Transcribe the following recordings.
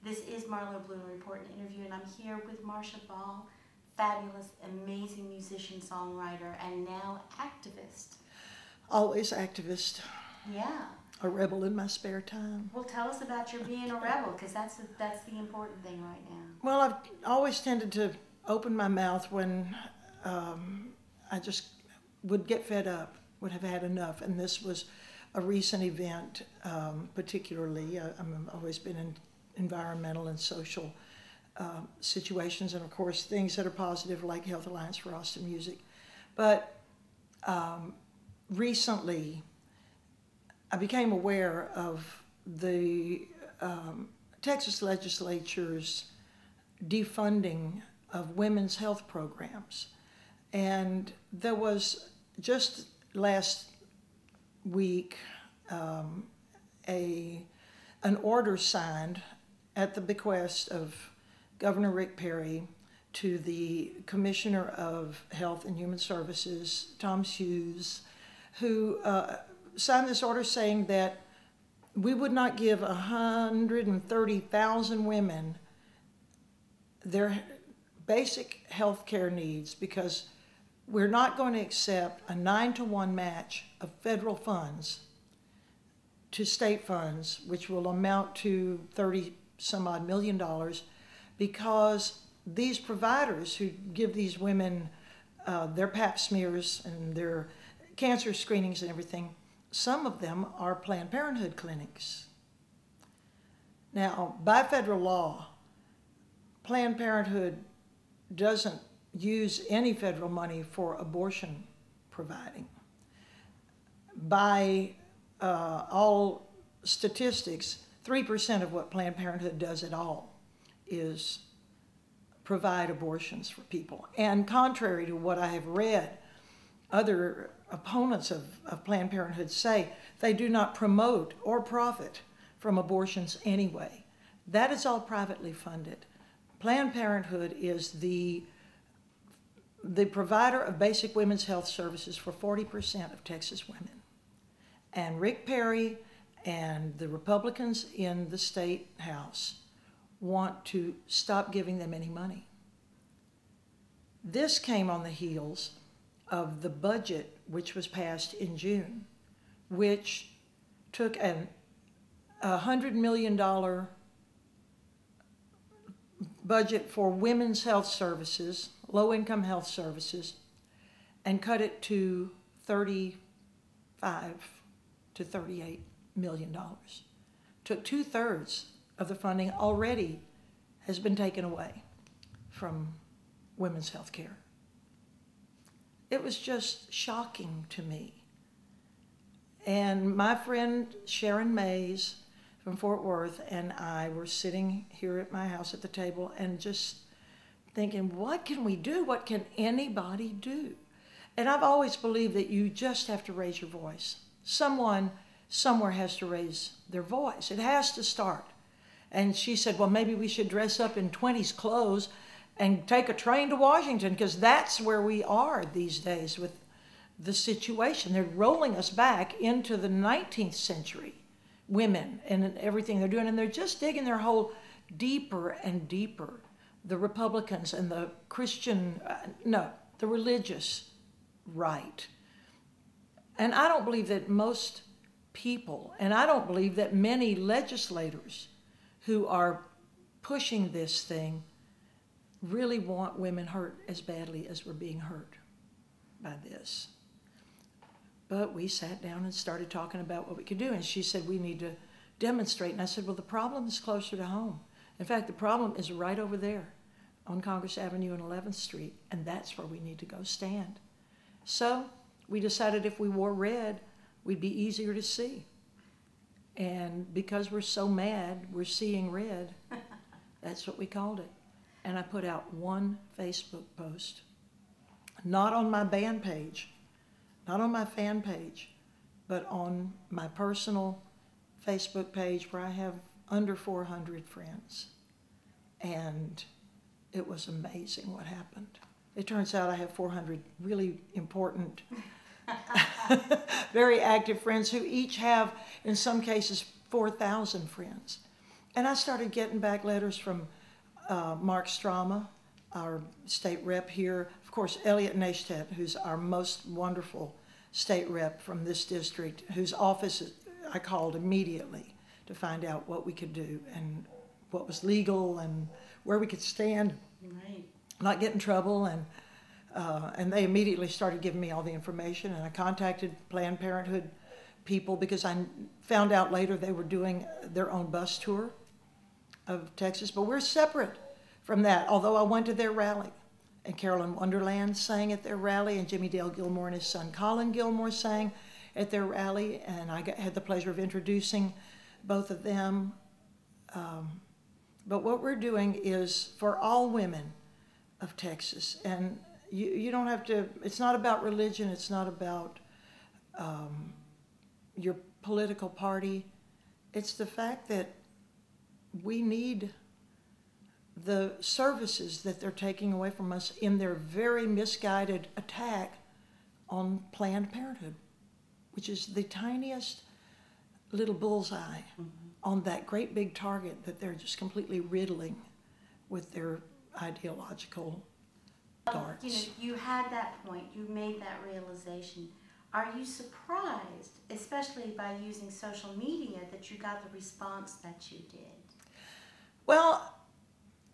This is Marlo Bloom Report and Interview, and I'm here with Marcia Ball, fabulous, amazing musician, songwriter, and now activist. Always activist. Yeah. A rebel in my spare time. Well, tell us about your being a rebel, because that's the important thing right now. Well, I've always tended to open my mouth when I just would get fed up, would have had enough, and this was a recent event, particularly. I've always been in environmental and social situations, and of course things that are positive like Health Alliance for Austin Music. But recently I became aware of the Texas legislature's defunding of women's health programs. And there was just last week an order signed at the bequest of Governor Rick Perry to the Commissioner of Health and Human Services, Tom Hughes, who signed this order saying that we would not give 130,000 women their basic health care needs because we're not going to accept a 9-to-1 match of federal funds to state funds, which will amount to $30-some-odd million, because these providers who give these women their pap smears and their cancer screenings and everything, some of them are Planned Parenthood clinics. Now, by federal law, Planned Parenthood doesn't use any federal money for abortion providing. By all statistics, 3% of what Planned Parenthood does at all is provide abortions for people. And contrary to what I have read, other opponents of Planned Parenthood say they do not promote or profit from abortions anyway. That is all privately funded. Planned Parenthood is the provider of basic women's health services for 40% of Texas women. And Rick Perry and the Republicans in the state house want to stop giving them any money. This came on the heels of the budget which was passed in June, which took a $100 million budget for women's health services, low-income health services, and cut it to $35 to $38 million. Took 2/3 of the funding already has been taken away from women's health care. It was just shocking to me. And my friend Sharon Mays from Fort Worth and I were sitting here at my house at the table and just thinking, what can we do? What can anybody do? And I've always believed that you just have to raise your voice. Someone somewhere has to raise their voice. It has to start. And she said, well, maybe we should dress up in 20s clothes and take a train to Washington, because that's where we are these days with the situation. They're rolling us back into the 19th century, women and everything they're doing, and they're just digging their hole deeper and deeper. The Republicans and the Christian, the religious right. And I don't believe that most people, and I don't believe that many legislators who are pushing this thing really want women hurt as badly as we're being hurt by this. But we sat down and started talking about what we could do, and she said we need to demonstrate. And I said, well, the problem is closer to home. In fact, the problem is right over there on Congress Avenue and 11th Street, and that's where we need to go stand. So we decided if we wore red, we'd be easier to see. And because we're so mad we're seeing red, that's what we called it. And I put out one Facebook post, not on my band page, not on my fan page, but on my personal Facebook page where I have under 400 friends. And it was amazing what happened. It turns out I have 400 really important, very active friends who each have, in some cases, 4,000 friends. And I started getting back letters from Mark Strama, our state rep here. Of course, Elliot Neistat, who's our most wonderful state rep from this district, whose office I called immediately to find out what we could do and what was legal and where we could stand, Right. not get in trouble. And they immediately started giving me all the information. And I contacted Planned Parenthood people because I found out later they were doing their own bus tour of Texas. But we're separate from that, although I went to their rally. And Carolyn Wonderland sang at their rally, and Jimmy Dale Gilmore and his son Colin Gilmore sang at their rally, and I had the pleasure of introducing both of them. But what we're doing is for all women of Texas, and you don't have to, it's not about religion, it's not about your political party. It's the fact that we need the services that they're taking away from us in their very misguided attack on Planned Parenthood, which is the tiniest little bullseye on that great big target that they're just completely riddling with their ideological darts. You know, you had that point, you made that realization. Are you surprised, especially by using social media, that you got the response that you did? Well,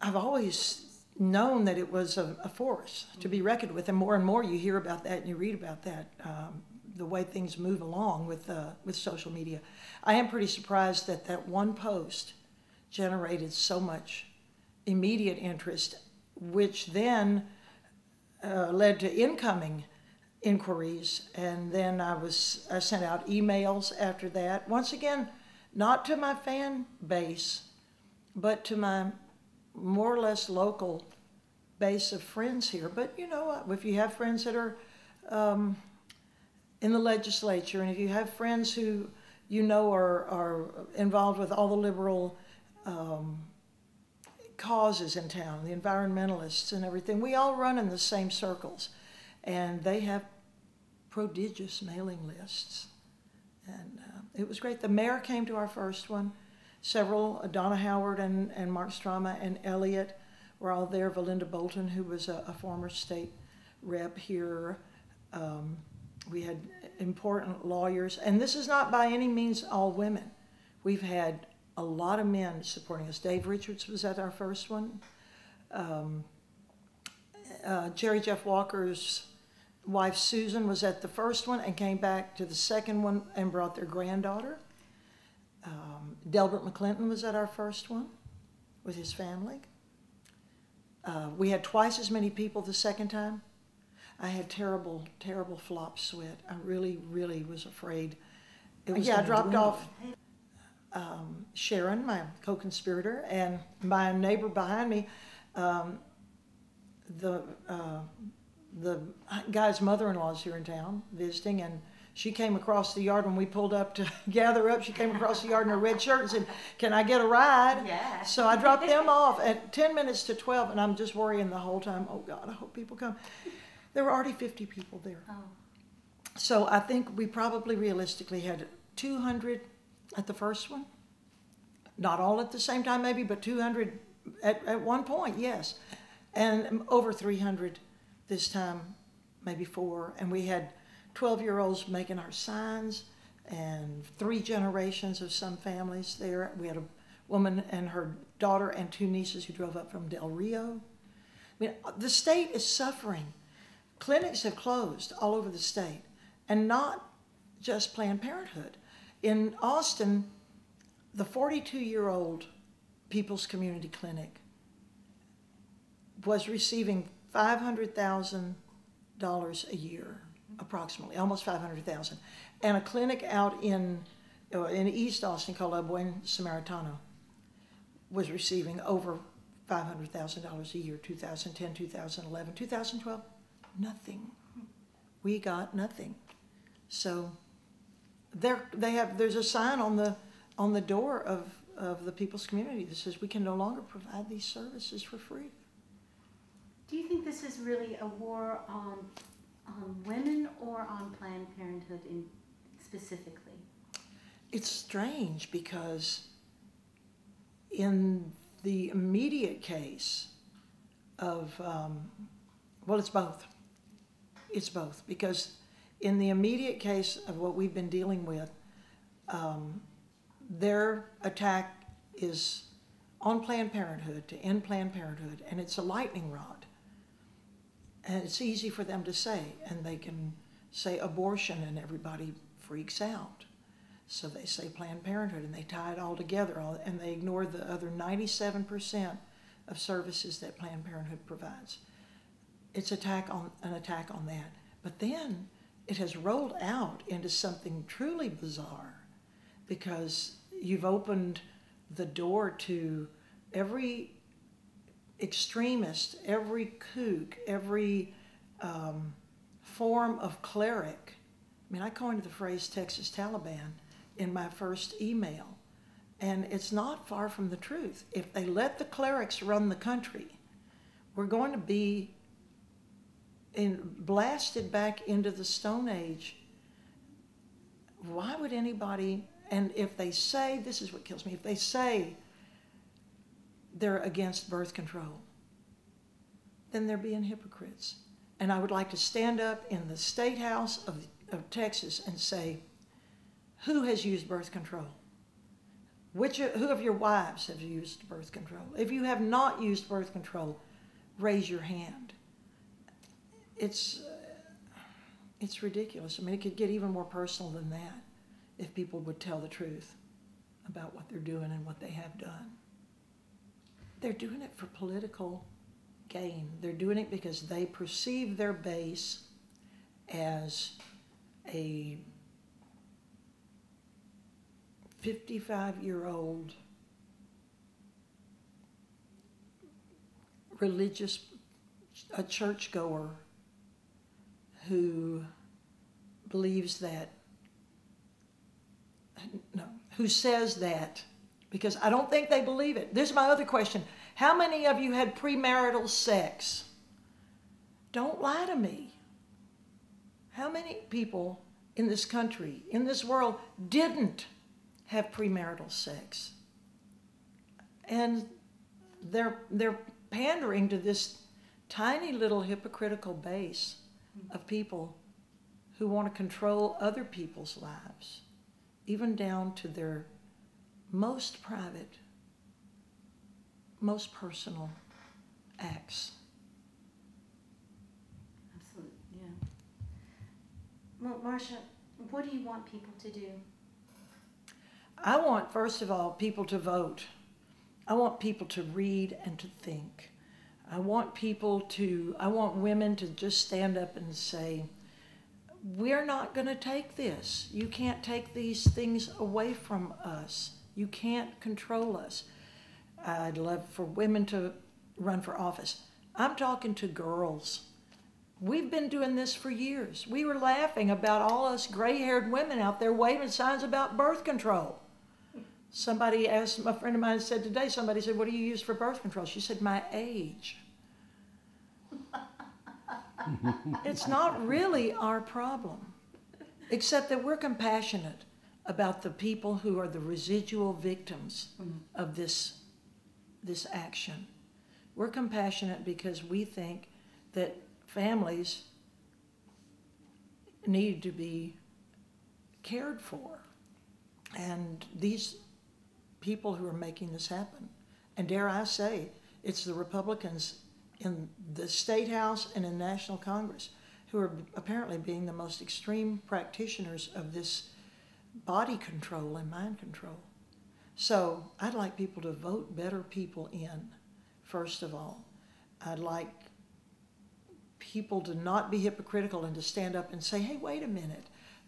I've always known that it was a force to be reckoned with, and more you hear about that and you read about that, the way things move along with social media. I am pretty surprised that that one post generated so much immediate interest, which then led to incoming inquiries, and then I sent out emails after that. Once again, not to my fan base, but to my more or less local base of friends here. But you know, if you have friends that are in the legislature, and if you have friends who you know are involved with all the liberal causes in town, the environmentalists and everything, we all run in the same circles, and they have prodigious mailing lists. And it was great. The mayor came to our first one. Several, Donna Howard and Mark Strama and Elliot were all there. Valinda Bolton, who was a former state rep here. We had important lawyers. And this is not by any means all women. We've had a lot of men supporting us. Dave Richards was at our first one. Jerry Jeff Walker's wife Susan was at the first one and came back to the second one and brought their granddaughter. Delbert McClinton was at our first one with his family. We had twice as many people the second time. I had terrible, terrible flop sweat. I really, really was afraid. I dropped off Sharon, my co-conspirator, and my neighbor behind me, the guy's mother-in-law is here in town visiting, and she came across the yard when we pulled up to gather up. She came across the yard in a red shirt and said, "Can I get a ride?" Yeah. So I dropped them off at 10 minutes to 12, and I'm just worrying the whole time, oh God, I hope people come. There were already 50 people there. Oh. So I think we probably realistically had 200 at the first one. Not all at the same time maybe, but 200 at one point, yes. And over 300 this time, maybe 4. And we had 12-year-olds making our signs, and 3 generations of some families there. We had a woman and her daughter and 2 nieces who drove up from Del Rio. I mean, the state is suffering. Clinics have closed all over the state, and not just Planned Parenthood. In Austin, the 42-year-old People's Community Clinic was receiving $500,000 a year, approximately, almost $500,000. And a clinic out in East Austin called El Buen Samaritano was receiving over $500,000 a year, 2010, 2011, 2012, nothing. We got nothing. So there's a sign on the door of the People's Community that says we can no longer provide these services for free. Do you think this is really a war on women or on Planned Parenthood specifically? It's strange because in the immediate case of, well, it's both. It's both, because in the immediate case of what we've been dealing with, their attack is on Planned Parenthood, to end Planned Parenthood, and it's a lightning rod. And it's easy for them to say, and they can say abortion and everybody freaks out. So they say Planned Parenthood and they tie it all together, and they ignore the other 97% of services that Planned Parenthood provides. It's an attack on that. But then it has rolled out into something truly bizarre, because you've opened the door to every extremist, every kook, every form of cleric. I mean, I coined the phrase Texas Taliban in my first email, and it's not far from the truth. If they let the clerics run the country, we're going to be blasted back into the Stone Age. Why would anybody, and if they say, this is what kills me, if they say they're against birth control, then they're being hypocrites. And I would like to stand up in the State House of Texas and say, who has used birth control? Who of your wives have used birth control? If you have not used birth control, raise your hand. It's ridiculous. I mean, it could get even more personal than that if people would tell the truth about what they're doing and what they have done. They're doing it for political gain. They're doing it because they perceive their base as a 55-year-old a churchgoer who believes that, who says that, because I don't think they believe it. This is my other question. How many of you had premarital sex? Don't lie to me. How many people in this country, in this world, didn't have premarital sex? And they're pandering to this tiny little hypocritical base of people who want to control other people's lives, even down to their most private, most personal acts. Absolutely, yeah. Well, Marcia, what do you want people to do? I want, first of all, people to vote. I want people to read and to think. I want women to just stand up and say, we're not going to take this. You can't take these things away from us. You can't control us. I'd love for women to run for office. I'm talking to girls. We've been doing this for years. We were laughing about all us gray-haired women out there waving signs about birth control. Somebody asked, a friend of mine said today, somebody said, what do you use for birth control? She said, my age. It's not really our problem, except that we're compassionate about the people who are the residual victims of this action. We're compassionate because we think that families need to be cared for. And these people who are making this happen, and dare I say, it's the Republicans in the State House and in National Congress who are apparently being the most extreme practitioners of this body control and mind control. So I'd like people to vote better people in, first of all. I'd like people to not be hypocritical and to stand up and say, hey, wait a minute,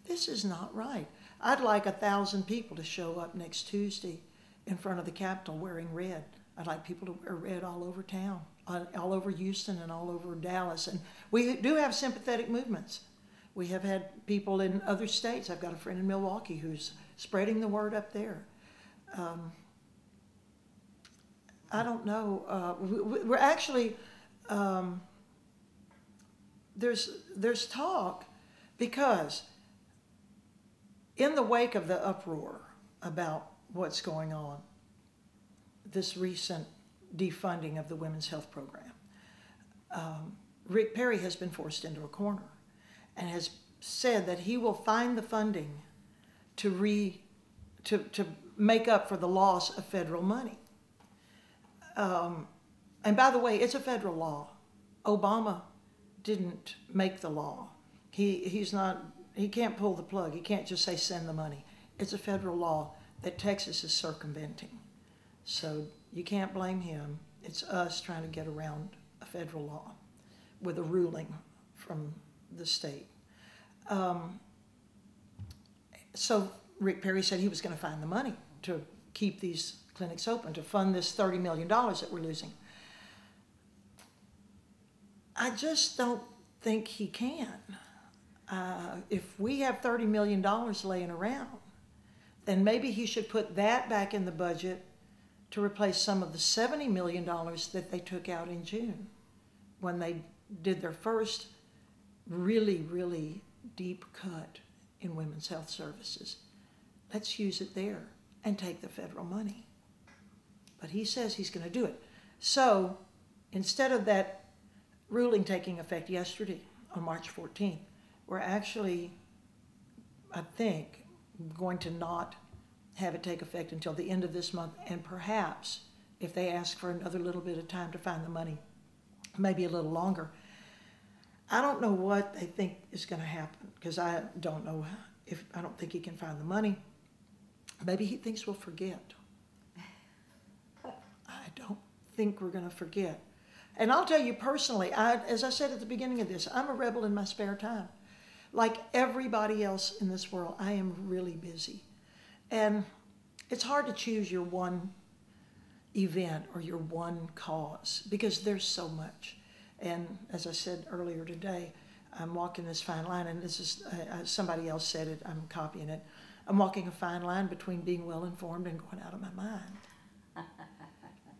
this is not right. I'd like 1,000 people to show up next Tuesday in front of the Capitol wearing red. I'd like people to wear red all over town, all over Houston and all over Dallas. And we do have sympathetic movements. We have had people in other states. I've got a friend in Milwaukee who's spreading the word up there. I don't know. We're actually, there's talk because in the wake of the uproar about what's going on, this recent defunding of the women's health program. Rick Perry has been forced into a corner and has said that he will find the funding to make up for the loss of federal money. And by the way, it's a federal law. Obama didn't make the law. He can't pull the plug. He can't just say send the money. It's a federal law that Texas is circumventing. So you can't blame him. It's us trying to get around a federal law with a ruling from the state. So Rick Perry said he was going to find the money to keep these clinics open, to fund this $30 million that we're losing. I just don't think he can. If we have $30 million laying around, then maybe he should put that back in the budget to replace some of the $70 million that they took out in June when they did their first really, really deep cut in women's health services. Let's use it there and take the federal money. But he says he's going to do it. So instead of that ruling taking effect yesterday on March 14th, we're actually, I think, going to not have it take effect until the end of this month, and perhaps if they ask for another little bit of time to find the money, maybe a little longer. I don't know what they think is going to happen, because I don't think he can find the money. Maybe he thinks we'll forget. I don't think we're going to forget. And I'll tell you personally, as I said at the beginning of this, I'm a rebel in my spare time. Like everybody else in this world, I am really busy. And it's hard to choose your one event or your one cause, because there's so much. And as I said earlier today, I'm walking this fine line, and this is, somebody else said it, I'm copying it. I'm walking a fine line between being well-informed and going out of my mind.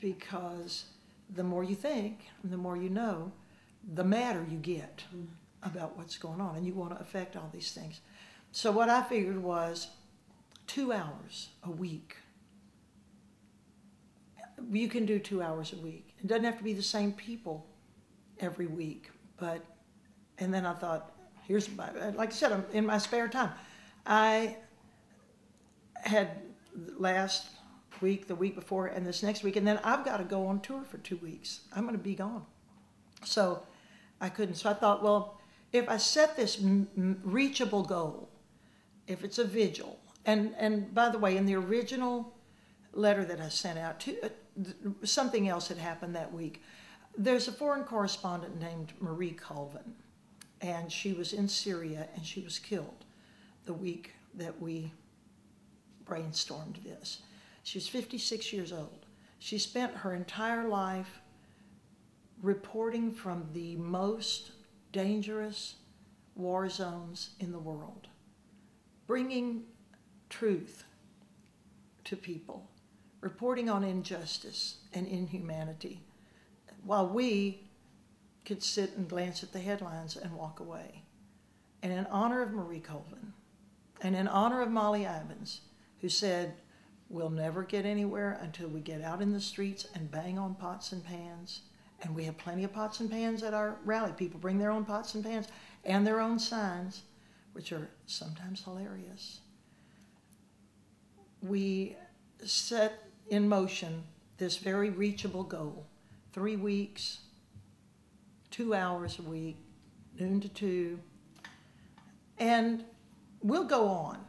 Because the more you think, and the more you know, the madder you get about what's going on, and you want to affect all these things. So what I figured was 2 hours a week. You can do 2 hours a week. It doesn't have to be the same people every week, and then I thought, like I said, I'm in my spare time. I had last week, the week before, and this next week, and then I've got to go on tour for 2 weeks. I'm going to be gone. So I couldn't. So I thought, well, if I set this reachable goal, if it's a vigil, and by the way, in the original letter that I sent out, something else had happened that week. There's a foreign correspondent named Marie Colvin, and she was in Syria, and she was killed the week that we brainstormed this. She's 56 years old. She spent her entire life reporting from the most dangerous war zones in the world, bringing truth to people, reporting on injustice and inhumanity, while we could sit and glance at the headlines and walk away. And in honor of Marie Colvin, and in honor of Molly Ivins, who said, we'll never get anywhere until we get out in the streets and bang on pots and pans. And we have plenty of pots and pans at our rally. People bring their own pots and pans and their own signs, which are sometimes hilarious. We set in motion this very reachable goal: 3 weeks, 2 hours a week, noon to 2. And we'll go on.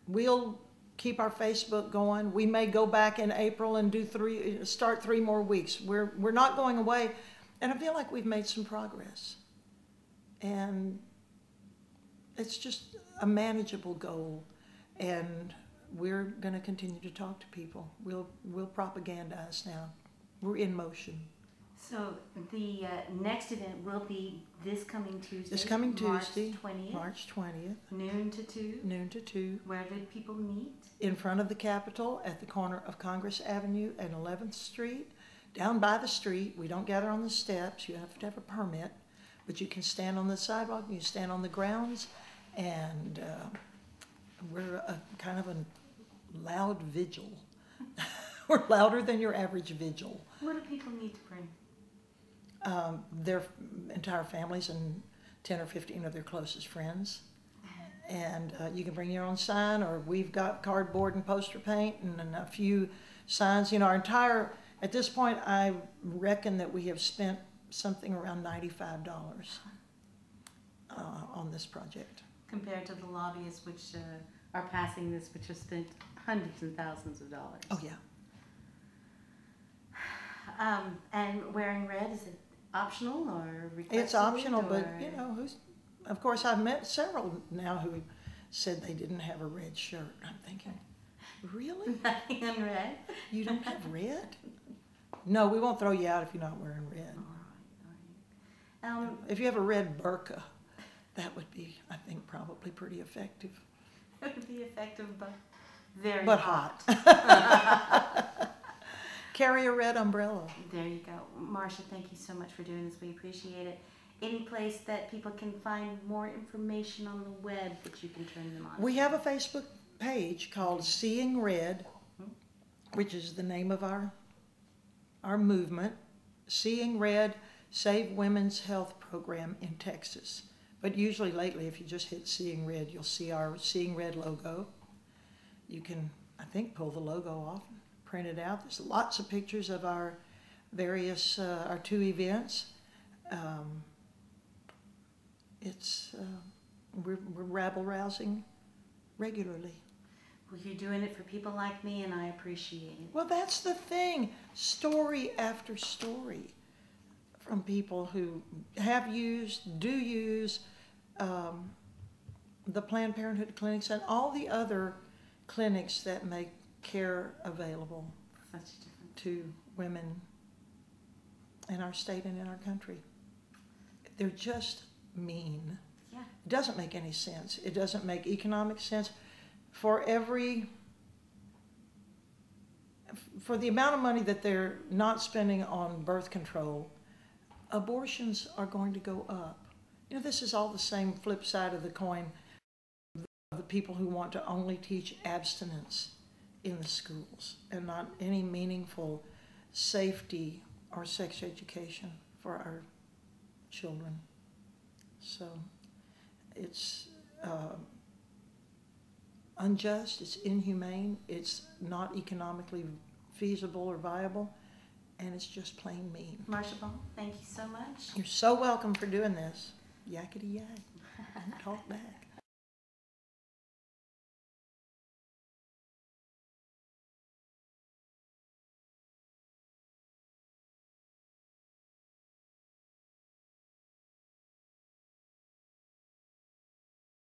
We'll keep our Facebook going. We may go back in April and start 3 more weeks. We're not going away. And I feel like we've made some progress. And it's just a manageable goal. And we're going to continue to talk to people. We'll propagandize now. We're in motion. So the next event will be this coming Tuesday. This coming Tuesday, March 20th. March 20th. Noon to 2. Noon to 2. Where do people meet? In front of the Capitol at the corner of Congress Avenue and 11th Street. Down by the street. We don't gather on the steps. You have to have a permit. But you can stand on the sidewalk. You can stand on the grounds. And we're a kind of a loud vigil. We're louder than your average vigil. What do people need to bring? Their entire families and 10 or 15 of their closest friends. And you can bring your own sign, or we've got cardboard and poster paint and a few signs. You know, our entire, at this point, I reckon that we have spent something around $95 on this project. Compared to the lobbyists which are passing this, which have spent hundreds and thousands of dollars. Oh, yeah. And wearing red, is it optional or requested? It's optional, or? but, you know, of course, I've met several now who said they didn't have a red shirt. I'm thinking, really? Nothing on red? You don't have red? No, we won't throw you out if you're not wearing red. All right. If you have a red burqa, that would be, I think, probably pretty effective. It would be effective, but very But hot. Carry a red umbrella. There you go. Marcia, thank you so much for doing this. We appreciate it. Any place that people can find more information on the web that you can turn them on? We have a Facebook page called Seeing Red, which is the name of our movement. Seeing Red, Save Women's Health Program in Texas. But usually lately, if you just hit Seeing Red, you'll see our Seeing Red logo. You can, I think, pull the logo off and print it out. There's lots of pictures of our various, our 2 events. We're rabble-rousing regularly. Well, you're doing it for people like me, and I appreciate it. Well, that's the thing. Story after story from people who have used, do use the Planned Parenthood clinics and all the other clinics that make care available to women in our state and in our country. They're just mean. Yeah. It doesn't make any sense. It doesn't make economic sense. For the amount of money that they're not spending on birth control, abortions are going to go up. You know, this is all the same flip side of the coin of the people who want to only teach abstinence in the schools and not any meaningful safety or sex education for our children. So it's unjust, it's inhumane, it's not economically feasible or viable, and it's just plain mean. Marcia Ball, thank you so much. You're so welcome for doing this. Yakety yak. Talk back.